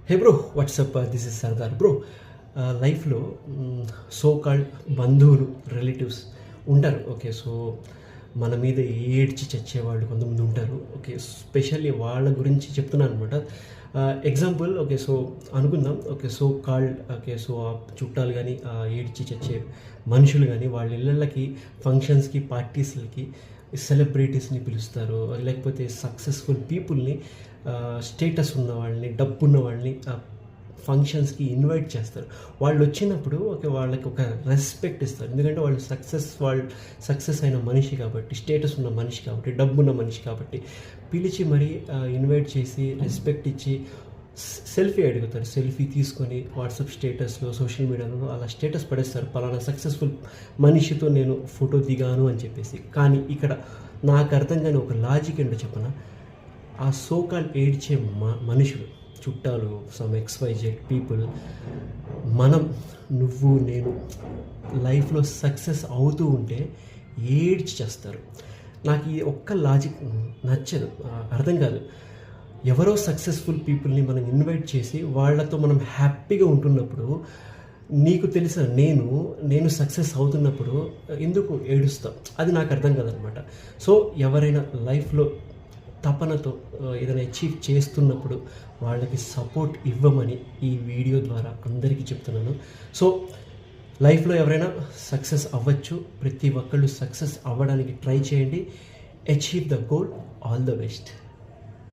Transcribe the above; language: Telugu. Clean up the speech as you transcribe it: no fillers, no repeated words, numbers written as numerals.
Hey bro, WhatsApp, this is Sardar bro. లైఫ్లో సో కాల్డ్ బంధువులు, రిలేటివ్స్ ఉంటారు. ఓకే, సో మన మీద ఏడ్చి చచ్చేవాళ్ళు కొంతమంది ఉంటారు. ఓకే, స్పెషల్లీ వాళ్ళ గురించి చెప్తున్నాను అనమాట. ఎగ్జాంపుల్, ఓకే, సో అనుకుందాం. Okay, so called, okay, so ఆ చుట్టాలు కానీ, ఏడ్చి చచ్చే మనుషులు కానీ వాళ్ళ ఇళ్ళకి, ఫంక్షన్స్కి, పార్టీస్లకి సెలబ్రిటీస్ని పిలుస్తారు. లేకపోతే సక్సెస్ఫుల్ పీపుల్ని, స్టేటస్ ఉన్న వాళ్ళని, డబ్బు ఉన్న వాళ్ళని ఫంక్షన్స్కి ఇన్వైట్ చేస్తారు. వాళ్ళు వచ్చినప్పుడు వాళ్ళకి ఒక రెస్పెక్ట్ ఇస్తారు. ఎందుకంటే వాళ్ళు సక్సెస్ అయిన మనిషి కాబట్టి, స్టేటస్ ఉన్న మనిషి కాబట్టి, డబ్బు ఉన్న మనిషి కాబట్టి పిలిచి మరీ ఇన్వైట్ చేసి రెస్పెక్ట్ ఇచ్చి సెల్ఫీ అడుగుతారు. సెల్ఫీ తీసుకొని వాట్సాప్ స్టేటస్లో, సోషల్ మీడియాలో అలా స్టేటస్ పడేస్తారు, పలానా సక్సెస్ఫుల్ మనిషితో నేను ఫోటో దిగాను అని చెప్పేసి. కానీ ఇక్కడ నాకు అర్థం కాని ఒక లాజిక్ ఏంటో చెప్పనా, ఆ సోకాల్ ఏడ్చే మనుషులు, చుట్టాలు, సమ్ XYZ పీపుల్, నువ్వు నేను లైఫ్లో సక్సెస్ అవుతూ ఉంటే ఏడ్చి చేస్తారు. నాకు ఈ ఒక్క లాజిక్ నచ్చదు, అర్థం కాదు. ఎవరో సక్సెస్ఫుల్ పీపుల్ని మనం ఇన్వైట్ చేసి వాళ్ళతో మనం హ్యాపీగా ఉంటున్నప్పుడు, నీకు తెలుసా నేను సక్సెస్ అవుతున్నప్పుడు ఎందుకు ఏడుస్తావు? అది నాకు అర్థం కాదనమాట. సో ఎవరైనా లైఫ్లో తపనతో ఏదైనా అచీవ్ చేస్తున్నప్పుడు వాళ్ళకి సపోర్ట్ ఇవ్వమని ఈ వీడియో ద్వారా అందరికీ చెప్తున్నాను. సో లైఫ్లో ఎవరైనా సక్సెస్ అవ్వచ్చు, ప్రతి ఒక్కళ్ళు సక్సెస్ అవ్వడానికి ట్రై చేయండి. Achieve the goal. All the best.